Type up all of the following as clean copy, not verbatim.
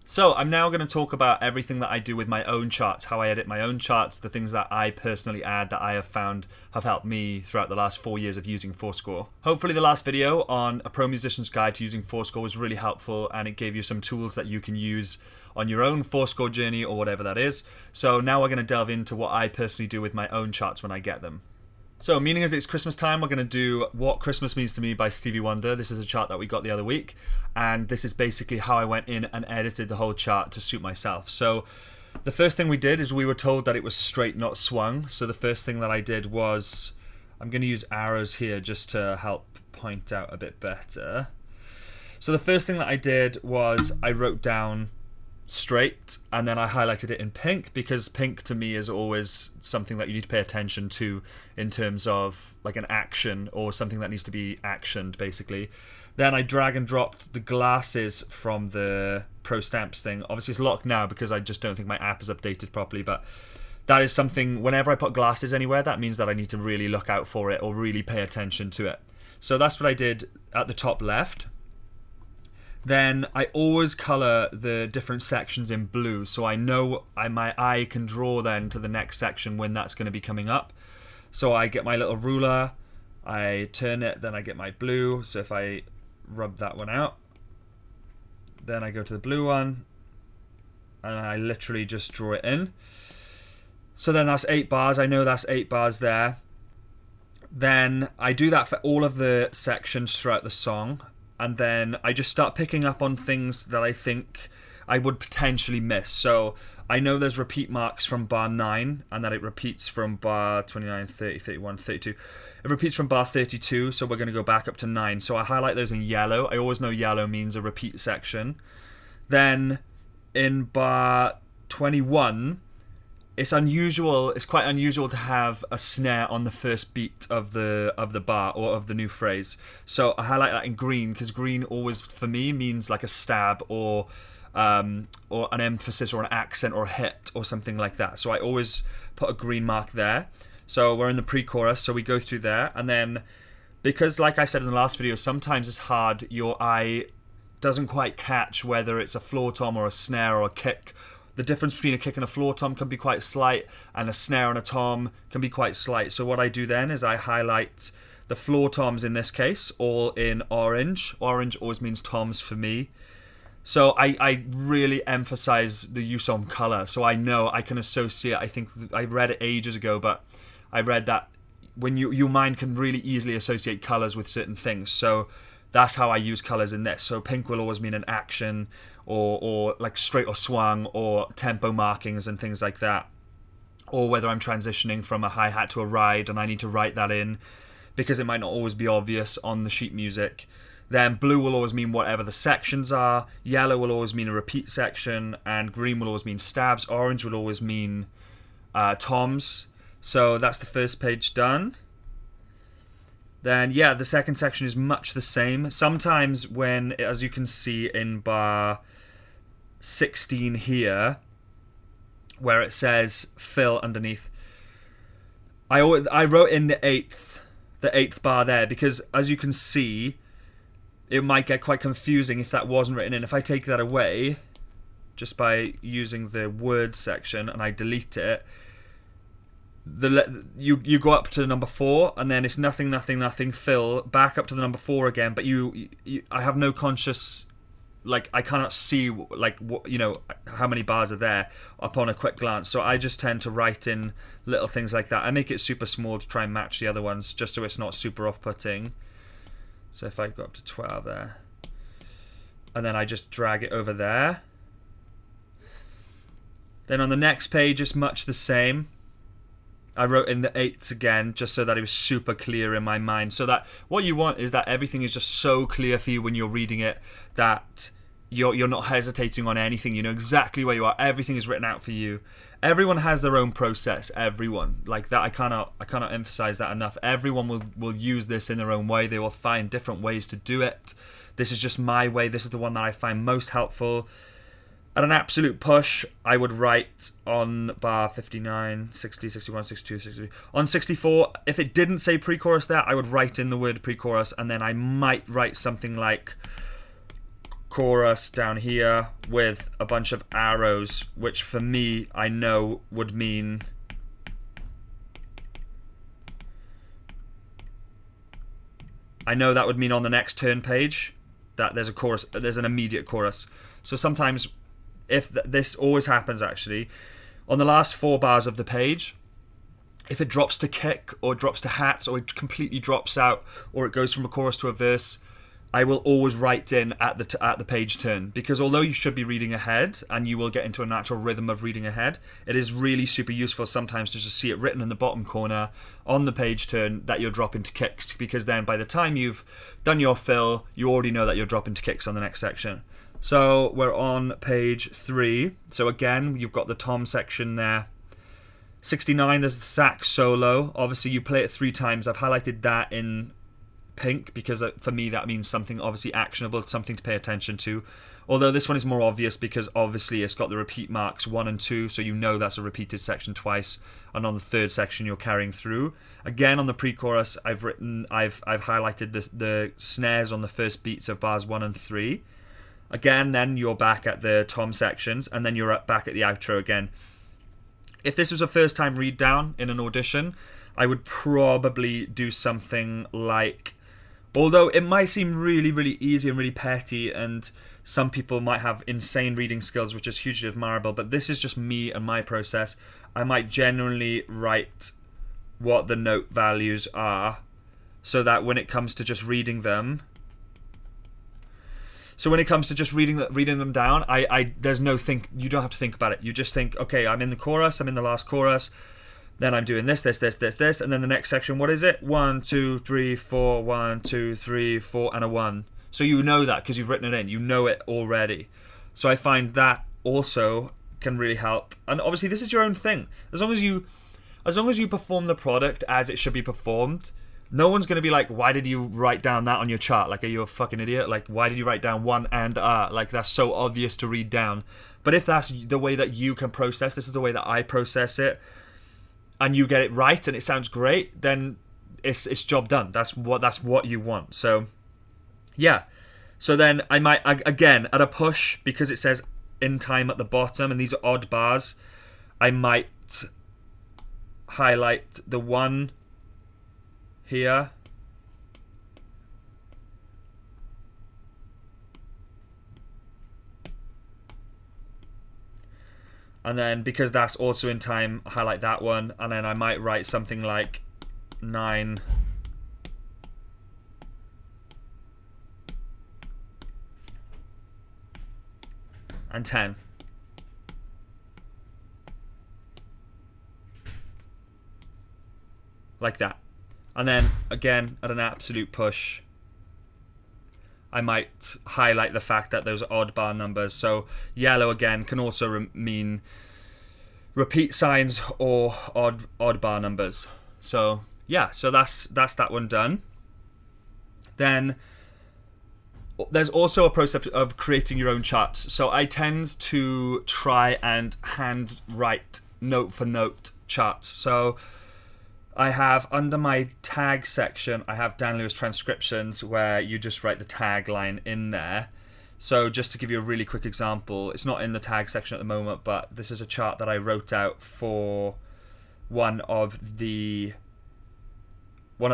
So I'm now going to talk about everything that I do with my own charts, how I edit my own charts, the things that I personally add that I have found have helped me throughout the last 4 years of using forScore. Hopefully the last video on a pro musician's guide to using forScore was really helpful and it gave you some tools that you can use on your own forScore journey or whatever that is. So now we're going to delve into what I personally do with my own charts when I get them. So, meaning as it's Christmas time, we're going to do What Christmas Means to Me by Stevie Wonder. This is a chart that we got the other week, and this is basically how I went in and edited the whole chart to suit myself. So, the first thing we did is we were told that it was straight, not swung. So, the first thing that I did was, I'm going to use arrows here just to help point out a bit better. So, the first thing that I did was I wrote down straight and then I highlighted it in pink, because pink to me is always something that you need to pay attention to in terms of like an action or something that needs to be actioned basically. Then I drag and dropped the glasses from the Pro Stamps thing. Obviously it's locked now because I just don't think my app is updated properly, but that is something, whenever I put glasses anywhere, that means that I need to really look out for it or really pay attention to it. So that's what I did at the top left. Then I always colour the different sections in blue, so I know my eye can draw then to the next section when that's going to be coming up. So I get my little ruler, I turn it, then I get my blue. So if I rub that one out, then I go to the blue one, and I literally just draw it in. So then that's 8 bars, I know that's 8 bars there. Then I do that for all of the sections throughout the song. And then I just start picking up on things that I think I would potentially miss. So I know there's repeat marks from bar 9 and that it repeats from bar 29, 30, 31, 32. It repeats from bar 32, so we're going to go back up to 9. So I highlight those in yellow. I always know yellow means a repeat section. Then in bar 21, it's quite unusual to have a snare on the first beat of the bar or of the new phrase. So I highlight that in green because green always for me means like a stab or an emphasis or an accent or a hit or something like that. So I always put a green mark there. So we're in the pre-chorus, so we go through there, and then because like I said in the last video, sometimes it's hard, your eye doesn't quite catch whether it's a floor tom or a snare or a kick. The difference between a kick and a floor tom can be quite slight, and a snare and a tom can be quite slight. So what I do then is I highlight the floor toms in this case, all in orange. Orange always means toms for me. So I really emphasize the use of color. So I know I can associate, I think I read it ages ago, but I read that when your mind can really easily associate colors with certain things. So that's how I use colors in this. So pink will always mean an action, or like straight or swung, or tempo markings and things like that, or whether I'm transitioning from a hi-hat to a ride and I need to write that in because it might not always be obvious on the sheet music. Then blue will always mean whatever the sections are, yellow will always mean a repeat section, and green will always mean stabs, orange will always mean toms. So that's the first page done. Then, yeah, the second section is much the same. Sometimes when, as you can see in bar 16 here, where it says fill underneath, I wrote in the eighth bar there, because as you can see, it might get quite confusing if that wasn't written in. If I take that away, just by using the word section, and I delete it, you go up to number 4 and then it's nothing, nothing, nothing, fill, back up to the number 4 again, but I have no conscious, like I cannot see like what, how many bars are there upon a quick glance. So I just tend to write in little things like that. I make it super small to try and match the other ones, just so it's not super off-putting. So if I go up to 12 there, and then I just drag it over there. Then on the next page it's much the same. I wrote in the 8s again, just so that it was super clear in my mind. So that what you want is that everything is just so clear for you when you're reading it that you're not hesitating on anything. You know exactly where you are. Everything is written out for you. Everyone has their own process. Everyone, like that. I cannot emphasize that enough. Everyone will use this in their own way. They will find different ways to do it. This is just my way. This is the one that I find most helpful. At an absolute push, I would write on bar 59, 60, 61, 62, 63. On 64, if it didn't say pre-chorus there, I would write in the word pre-chorus, and then I might write something like chorus down here with a bunch of arrows, which for me, I know would mean that would mean on the next turn page that there's a chorus, there's an immediate chorus. So sometimes, if this always happens actually, on the last 4 bars of the page, if it drops to kick or drops to hats or it completely drops out or it goes from a chorus to a verse, I will always write in at the page turn, because although you should be reading ahead and you will get into a natural rhythm of reading ahead, it is really super useful sometimes to just see it written in the bottom corner on the page turn that you're dropping to kicks, because then by the time you've done your fill, you already know that you're dropping to kicks on the next section. So we're on page 3. So again, you've got the tom section there. 69, there's the sax solo. Obviously, you play it 3 times. I've highlighted that in pink because for me that means something obviously actionable, something to pay attention to. Although this one is more obvious because obviously it's got the repeat marks 1 and 2, so you know that's a repeated section twice, and on the 3rd section you're carrying through. Again, on the pre-chorus, I've highlighted the snares on the first beats of bars 1 and 3. Again, then you're back at the tom sections, and then you're back at the outro again. If this was a first time read down in an audition, I would probably do something like, although it might seem really, really easy and really petty, and some people might have insane reading skills, which is hugely admirable, but this is just me and my process. I might genuinely write what the note values are, so that when it comes to just reading them, reading them down, there's no you don't have to think about it. You just think, okay, I'm in the chorus, I'm in the last chorus, then I'm doing this, and then the next section, what is it? 1, 2, 3, 4, 1, 2, 3, 4, and a 1. So you know that because you've written it in. You know it already. So I find that also can really help. And obviously, this is your own thing. As long as you perform the product as it should be performed, no one's going to be like, why did you write down that on your chart? Like, are you a fucking idiot? Like, why did you write down 1 and Like, that's so obvious to read down. But if that's the way that you can process, this is the way that I process it, and you get it right and it sounds great, then it's job done. That's what you want. So, yeah. So then I might, again, at a push, because it says in time at the bottom, and these are odd bars, I might highlight the 1 here, and then because that's also in time, highlight that one, and then I might write something like 9 and 10. Like that. And then, again, at an absolute push, I might highlight the fact that those are odd bar numbers. So yellow, again, can also mean repeat signs or odd bar numbers. So, yeah, so that's that one done. Then there's also a process of creating your own charts. So I tend to try and handwrite note for note charts. So I have, under my tag section, I have Dan Lewis transcriptions, where you just write the tagline in there. So just to give you a really quick example, it's not in the tag section at the moment, but this is a chart that I wrote out for one of the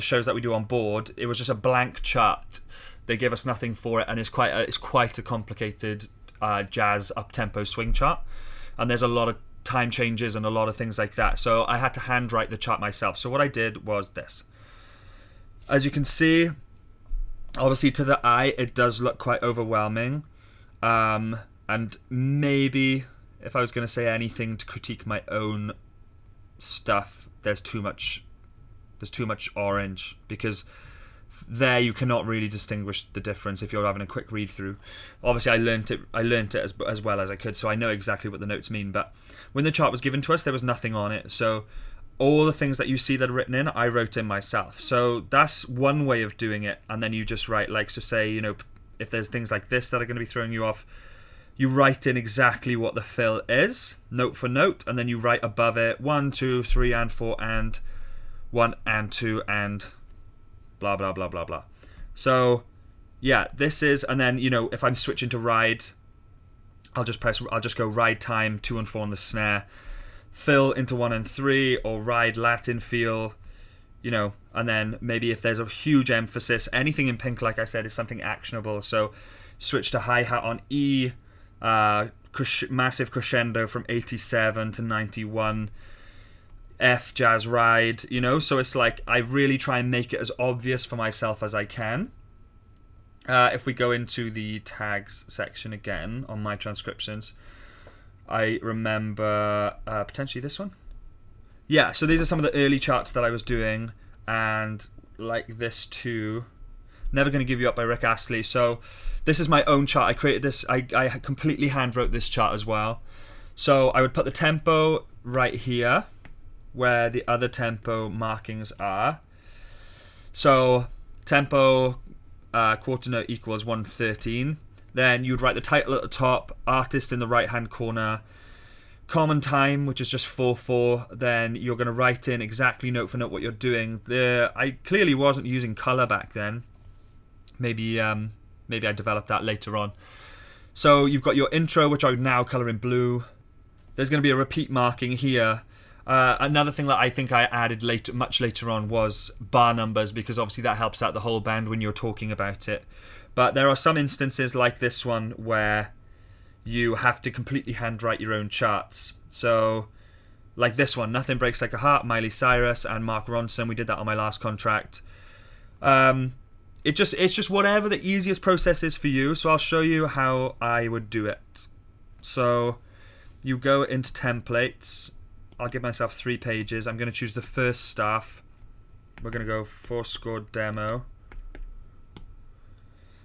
shows that we do on board. It was just a blank chart. They gave us nothing for it, and it's quite a complicated jazz up-tempo swing chart, and there's a lot of time changes and a lot of things like that. So I had to handwrite the chart myself. So what I did was this. As you can see, obviously to the eye, it does look quite overwhelming. And maybe if I was going to say anything to critique my own stuff, there's too much orange, because there you cannot really distinguish the difference if you're having a quick read through. Obviously I learnt it as well as I could, so I know exactly what the notes mean. But when the chart was given to us, there was nothing on it, so all the things that you see that are written in, I wrote in myself. So that's one way of doing it. And then you just write, like, so say, you know, if there's things like this that are going to be throwing you off, you write in exactly what the fill is, note for note, and then you write above it 1, 2, 3, and 4, and 1 and 2, and blah blah blah blah blah. So yeah, this is, and then, you know, if I'm switching to ride, I'll just go ride time 2 and 4 on the snare, fill into 1 and 3, or ride Latin feel, you know, and then maybe if there's a huge emphasis, anything in pink, like I said, is something actionable. So switch to hi-hat on E, massive crescendo from 87 to 91, F jazz ride, you know, so it's like I really try and make it as obvious for myself as I can. If we go into the tags section again on my transcriptions, I remember potentially this one. Yeah, so these are some of the early charts that I was doing, and like this too. Never Gonna Give You Up by Rick Astley. So this is my own chart. I created this, I completely hand wrote this chart as well. So I would put the tempo right here, where the other tempo markings are. So tempo quarter note equals 113. Then you'd write the title at the top, artist in the right hand corner, common time, which is just 4/4. Then you're going to write in exactly note for note what you're doing. I clearly wasn't using color back then. Maybe I developed that later on. So you've got your intro, which I would now color in blue. There's going to be a repeat marking here. Another thing that I think I added much later on was bar numbers, because obviously that helps out the whole band when you're talking about it. But there are some instances like this one where you have to completely handwrite your own charts. So like this one, Nothing Breaks Like a Heart, Miley Cyrus and Mark Ronson. We did that on my last contract. It's just whatever the easiest process is for you. So I'll show you how I would do it. So you go into templates. I'll give myself 3 pages. I'm going to choose the first staff. We're going to go forScore demo.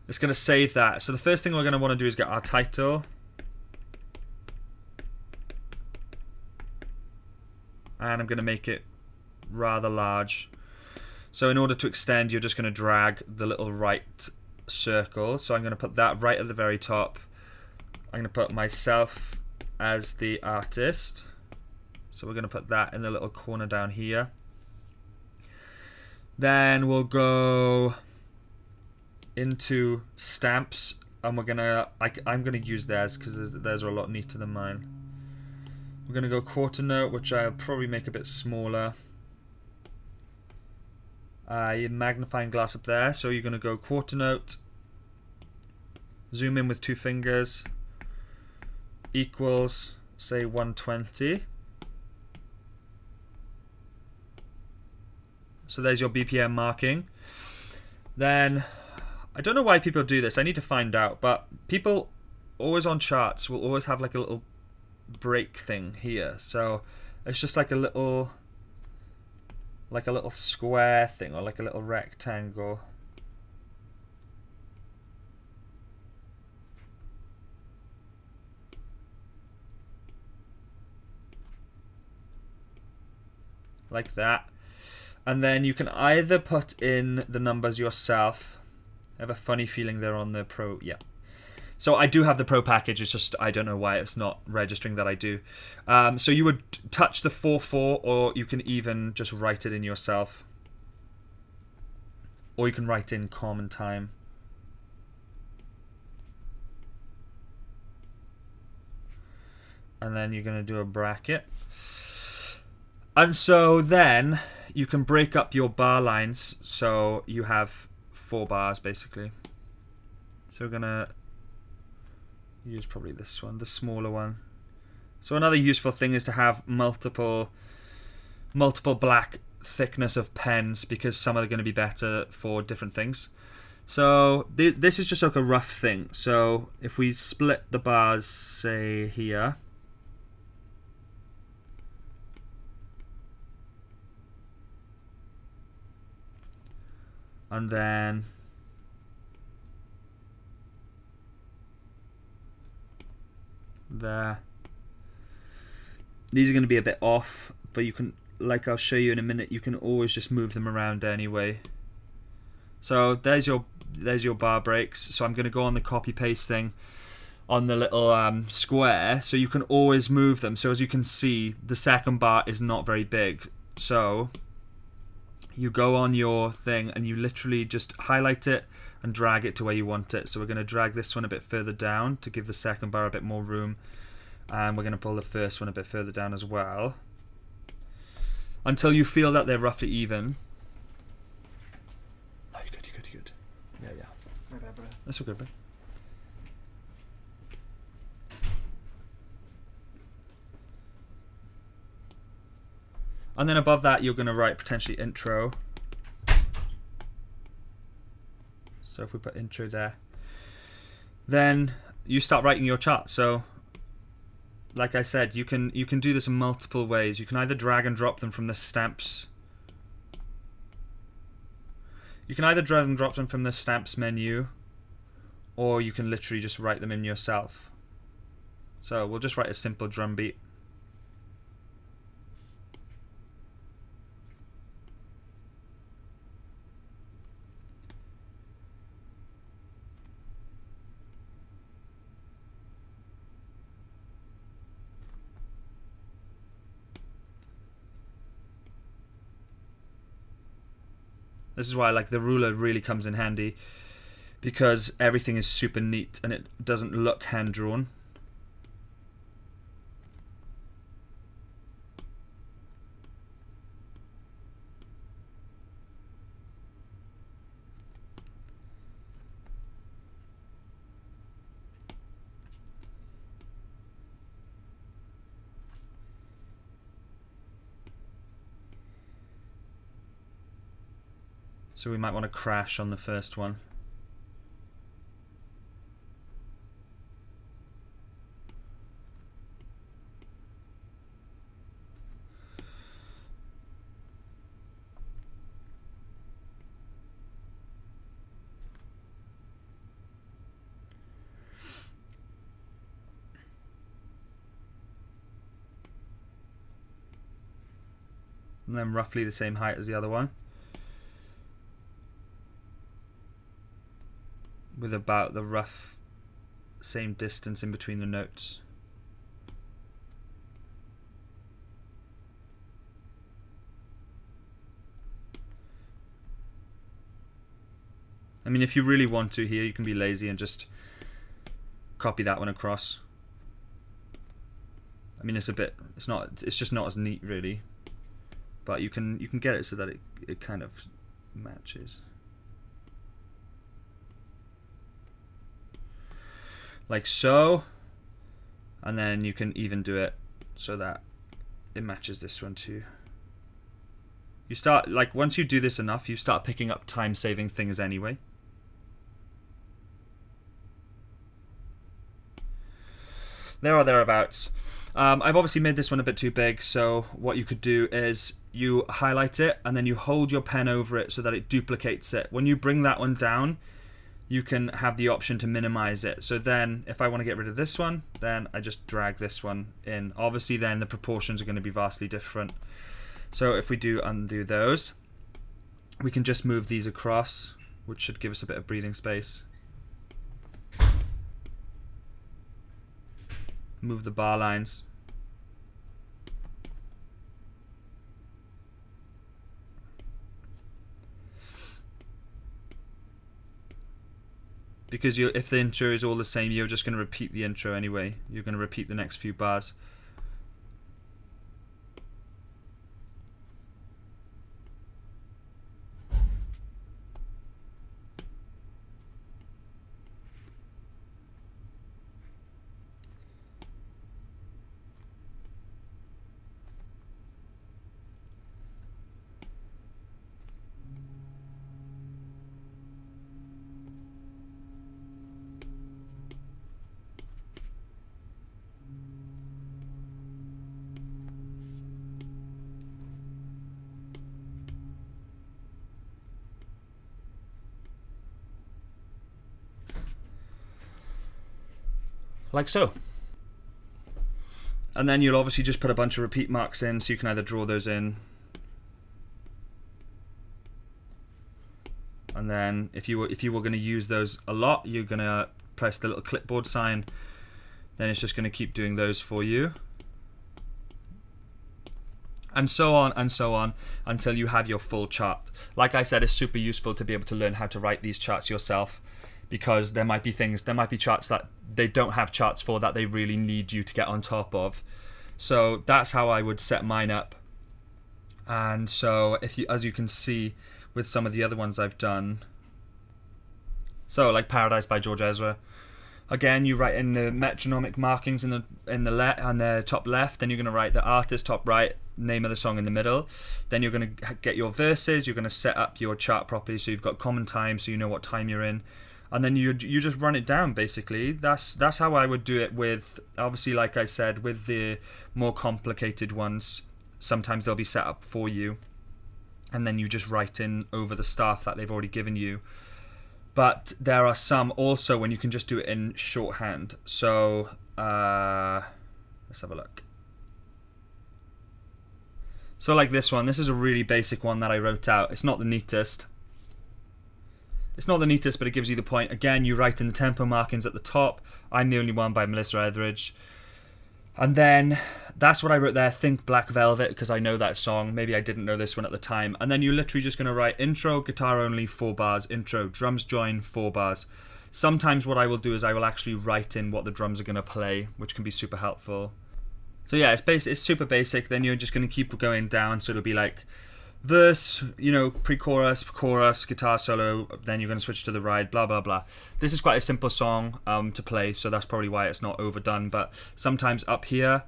It's going to save that. So the first thing we're going to want to do is get our title. And I'm going to make it rather large. So in order to extend, you're just going to drag the little right circle. So I'm going to put that right at the very top. I'm going to put myself as the artist. So we're going to put that in the little corner down here. Then we'll go into stamps, and I'm gonna use theirs because theirs are a lot neater than mine. We're gonna go quarter note, which I'll probably make a bit smaller. Your magnifying glass up there, so you're gonna go quarter note, zoom in with 2 fingers, equals say 120. So there's your BPM marking. Then I don't know why people do this. I need to find out. But people always on charts will always have like a little break thing here. So it's just like a little square thing, or like a little rectangle. Like that. And then you can either put in the numbers yourself. I have a funny feeling they're on the Pro. Yeah. So I do have the Pro package. It's just I don't know why it's not registering that I do. So you would touch the 4/4, or you can even just write it in yourself. Or you can write in common time. And then you're going to do a bracket. And so then you can break up your bar lines. So you have 4 bars basically. So we're gonna use probably this one, the smaller one. So another useful thing is to have multiple black thickness of pens, because some are going to be better for different things. So this is just like a rough thing. So if we split the bars, say here, and then there. These are going to be a bit off, but you can, like I'll show you in a minute, you can always just move them around anyway. So there's your bar breaks. So I'm going to go on the copy paste thing on the little square, so you can always move them. So as you can see, the second bar is not very big. So you go on your thing and you literally just highlight it, and drag it to where you want it. So we're going to drag this one a bit further down to give the second bar a bit more room, and we're going to pull the first one a bit further down as well until you feel that they're roughly even. Oh, you're good, you're good, you're good. Yeah, yeah. My bad, bro. That's all good, bro. And then above that, you're going to write potentially intro. So if we put intro there, then you start writing your chart. So like I said, you can do this in multiple ways. You can either drag and drop them from the stamps. You can either drag and drop them from the stamps menu, or you can literally just write them in yourself. So we'll just write a simple drum beat. This is why like the ruler really comes in handy, because everything is super neat and it doesn't look hand drawn. So we might want to crash on the first one. And then roughly the same height as the other one, with about the rough same distance in between the notes. I mean, if you really want to here, you can be lazy and just copy that one across. I mean, it's just not as neat really, but you can get it so that it kind of matches. Like so, and then you can even do it so that it matches this one too. You start, like, once you do this enough, you start picking up time-saving things anyway. There or thereabouts. I've obviously made this one a bit too big, so what you could do is you highlight it and then you hold your pen over it so that it duplicates it. When you bring that one down, you can have the option to minimize it. So then if I want to get rid of this one, then I just drag this one in. Obviously then the proportions are going to be vastly different. So if we do undo those, we can just move these across, which should give us a bit of breathing space. Move the bar lines. Because if the intro is all the same, you're just going to repeat the intro anyway. You're going to repeat the next few bars. Like so. And then you'll obviously just put a bunch of repeat marks in, so you can either draw those in. And then if you were going to use those a lot, you're going to press the little clipboard sign. Then it's just going to keep doing those for you. and so on and so on until you have your full chart. Like I said, it's super useful to be able to learn how to write these charts yourself, because there might be charts that they don't have charts for that they really need you to get on top of. So that's how I would set mine up. And so as you can see with some of the other ones I've done, so like Paradise by George Ezra, again, you write in the metronomic markings on the top left. Then you're going to write the artist top right, name of the song in the middle. Then you're going to get your verses. You're going to set up your chart properly, so you've got common time, so you know what time you're in. And then you just run it down, basically. That's how I would do it with, obviously, like I said, with the more complicated ones, sometimes they'll be set up for you, and then you just write in over the stuff that they've already given you. But there are some also when you can just do it in shorthand. So let's have a look. So like this one, this is a really basic one that I wrote out. It's not the neatest. But it gives you the point. Again, you write in the tempo markings at the top. I'm the Only One by Melissa Etheridge. And then that's what I wrote there, Think Black Velvet, because I know that song. Maybe I didn't know this one at the time. And then you're literally just going to write intro, guitar only, 4 bars, intro, drums join, 4 bars. Sometimes what I will do is I will actually write in what the drums are going to play, which can be super helpful. So yeah, it's super basic. Then you're just going to keep going down. So it'll be like verse, pre-chorus, chorus, guitar solo, then you're going to switch to the ride, blah, blah, blah. This is quite a simple song to play, so that's probably why it's not overdone. But sometimes up here,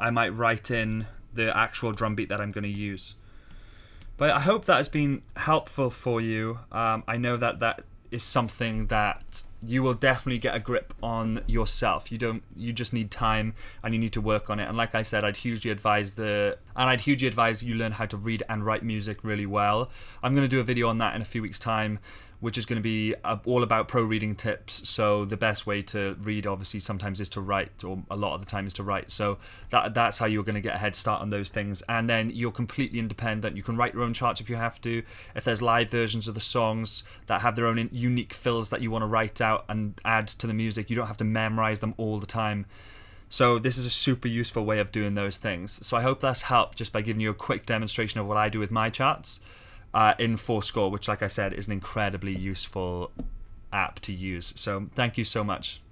I might write in the actual drum beat that I'm going to use. But I hope that has been helpful for you. I know that is something that you will definitely get a grip on yourself. You just need time and you need to work on it. And like I said, I'd hugely advise you learn how to read and write music really well. I'm going to do a video on that in a few weeks' time, which is going to be all about pro reading tips. So the best way to read, obviously, sometimes is to write, or a lot of the time is to write. So that's how you're going to get a head start on those things. And then you're completely independent. You can write your own charts if you have to. If there's live versions of the songs that have their own unique fills that you want to write out and add to the music, you don't have to memorize them all the time. So this is a super useful way of doing those things. So I hope that's helped just by giving you a quick demonstration of what I do with my charts. In forScore, which, like I said, is an incredibly useful app to use. So thank you so much.